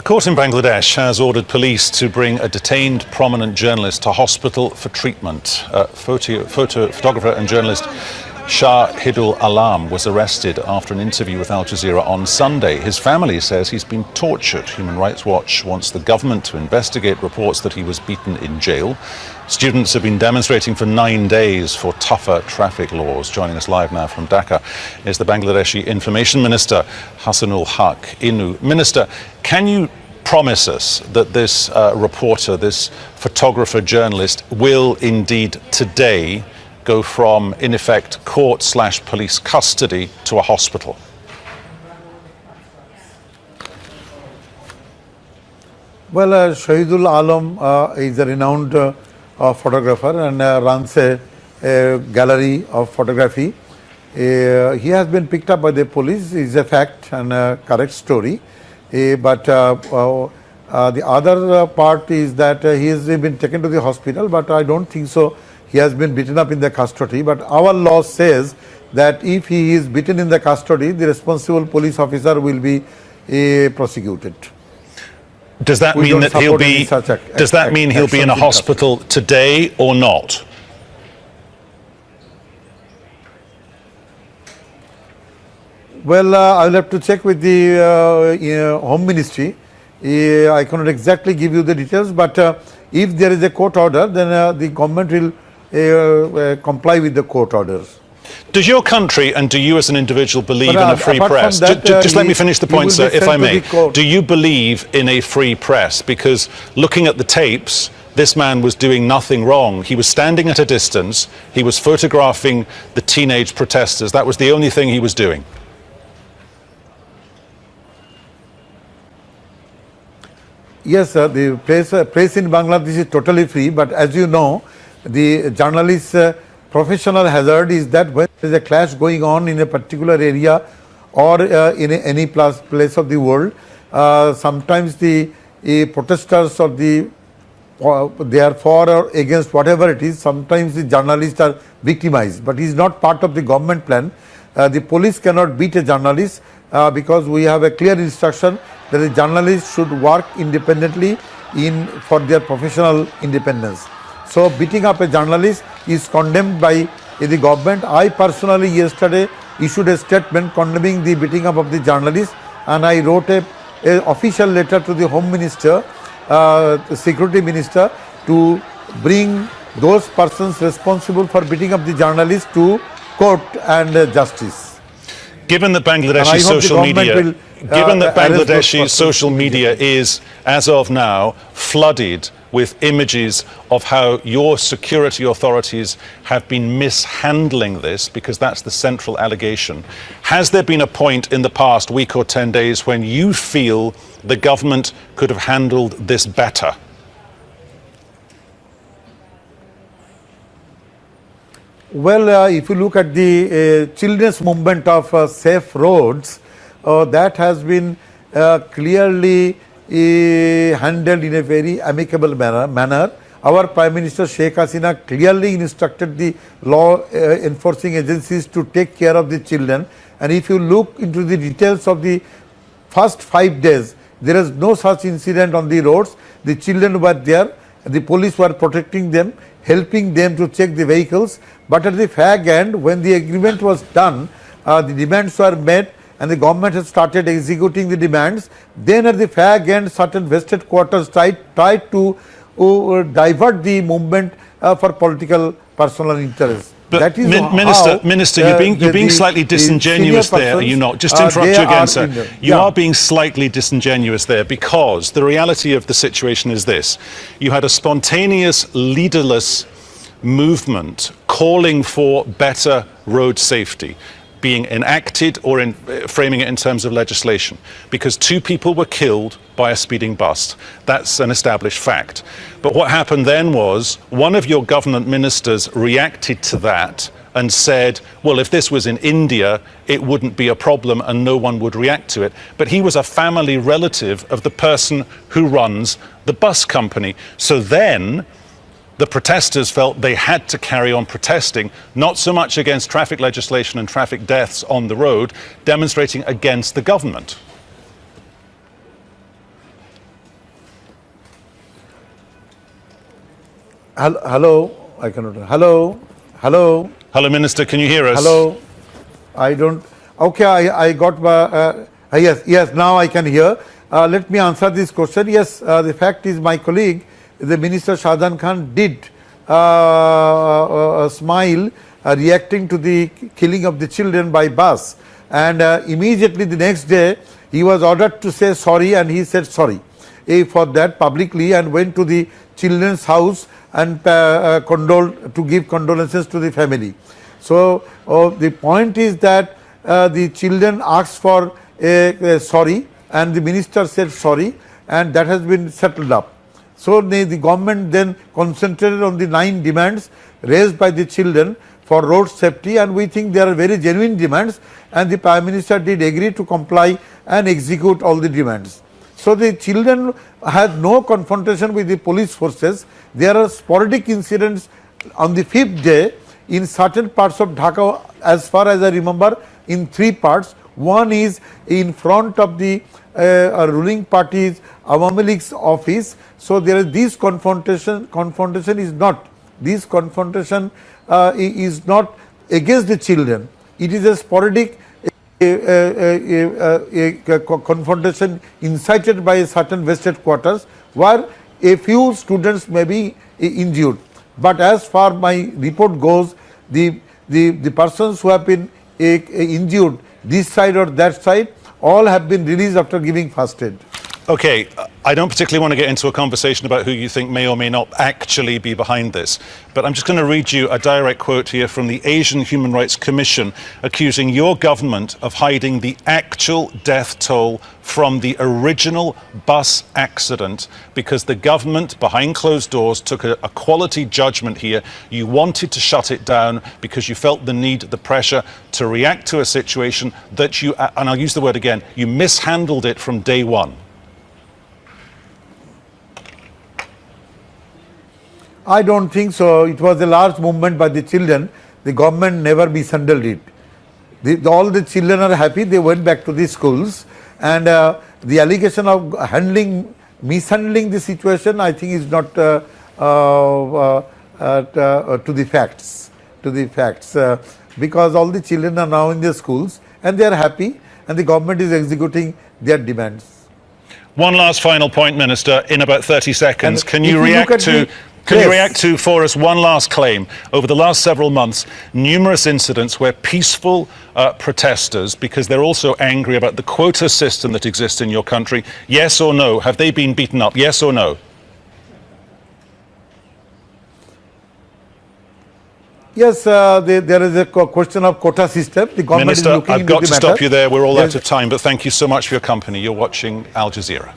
court in Bangladesh has ordered police to bring a detained prominent journalist to hospital for treatment. Photographer and journalist Shahidul Alam was arrested after an interview with Al Jazeera on Sunday. His family says he's been tortured. Human Rights Watch wants the government to investigate reports that he was beaten in jail. Students have been demonstrating for 9 days for tougher traffic laws. Joining us live now from Dhaka is the Bangladeshi Information Minister, Hasanul Haque Inu. Minister, can you promise us that this reporter, this photographer journalist, will indeed today go from, in effect, court/police custody to a hospital? Well, Shahidul Alam is a renowned photographer and runs a gallery of photography. He has been picked up by the police. It's a fact and a correct story. But the other part is that he has been taken to the hospital, but I don't think so. He has been beaten up in the custody, but our law says that if he is beaten in the custody, the responsible police officer will be prosecuted. Does that mean that he'll be? Does that mean he'll be in a hospital today or not? Well, I'll have to check with the Home Ministry. I cannot exactly give you the details, but if there is a court order, then the government will comply with the court orders. Does your country and do you as an individual believe in a free press? Just let me finish the point, sir, if I may. Do you believe in a free press? Because looking at the tapes, this man was doing nothing wrong. He was standing at a distance. He was photographing the teenage protesters. That was the only thing he was doing. Yes, sir, the press in Bangladesh is totally free, but as you know, the journalist's professional hazard is that when there is a clash going on in a particular area or in any place of the world, sometimes the protesters or they are for or against whatever it is, sometimes the journalists are victimized, but it is not part of the government plan. The police cannot beat a journalist because we have a clear instruction that the journalists should work independently for their professional independence. So beating up a journalist is condemned by the government. I personally yesterday issued a statement condemning the beating up of the journalist, and I wrote a official letter to the Home Minister, the Security Minister, to bring those persons responsible for beating up the journalist to court and justice. Given that Bangladeshi social media is, as of now, flooded with images of how your security authorities have been mishandling this, because that's the central allegation, has there been a point in the past week or 10 days when you feel the government could have handled this better? Well, if you look at the children's movement of safe roads, that has been clearly handled in a very amicable manner. Our Prime Minister Sheikh Hasina clearly instructed the law enforcing agencies to take care of the children. And if you look into the details of the first 5 days, there is no such incident on the roads. The children were there, the police were protecting them, helping them to check the vehicles. But at the fag end, when the agreement was done, the demands were met, and the government has started executing the demands. Then at the fag end, certain vested quarters tried to divert the movement for political personal interests. But that is Minister, you're being slightly disingenuous there, are you not? Just to interrupt you again, sir. You are being slightly disingenuous there, because the reality of the situation is this. You had a spontaneous, leaderless movement calling for better road safety being enacted, or framing it in terms of legislation, because 2 people were killed by a speeding bus. That's an established fact. But what happened then was one of your government ministers reacted to that and said, well, if this was in India, it wouldn't be a problem and no one would react to it. But he was a family relative of the person who runs the bus company. So then the protesters felt they had to carry on protesting, not so much against traffic legislation and traffic deaths on the road, demonstrating against the government. Hello, I cannot. Hello, hello, Hello, Minister, can you hear us? hello. I don't. Okay, I got. Yes. Now I can hear. Let me answer this question. Yes, the fact is, my colleague, the Minister Shahjahan Khan, did smile, reacting to the killing of the children by bus, and immediately the next day he was ordered to say sorry, and he said sorry for that publicly, and went to the children's house and to give condolences to the family. So the point is that the children asked for a sorry, and the minister said sorry, and that has been settled up. So the government then concentrated on the 9 demands raised by the children for road safety, and we think they are very genuine demands, and the Prime Minister did agree to comply and execute all the demands. So the children had no confrontation with the police forces. There are sporadic incidents on the 5th day in certain parts of Dhaka, as far as I remember, in 3 parts. One is in front of the ruling party's Awami League's office. So there is this confrontation. Confrontation is not against the children. It is a sporadic confrontation incited by a certain vested quarters, where a few students may be injured. But as far my report goes, the persons who have been injured this side or that side, all have been released after giving first aid. Okay, I don't particularly want to get into a conversation about who you think may or may not actually be behind this, but I'm just going to read you a direct quote here from the Asian Human Rights Commission, accusing your government of hiding the actual death toll from the original bus accident because the government behind closed doors took a quality judgment here. You wanted to shut it down because you felt the need, the pressure to react to a situation that you, and I'll use the word again, you mishandled it from day one. I don't think so. It was a large movement by the children. The government never mishandled it. All the children are happy. They went back to the schools, and the allegation of mishandling the situation, I think, is not to the facts. Because all the children are now in their schools and they are happy, and the government is executing their demands. One last final point, Minister, in about 30 seconds. And Can you react to for us one last claim? Over the last several months, numerous incidents where peaceful protesters, because they're also angry about the quota system that exists in your country, yes or no, have they been beaten up? Yes or no? Yes, there is a question of quota system. The government Minister, is looking I've into got the to matter. stop you there. We're all out of time, but thank you so much for your company. You're watching Al Jazeera.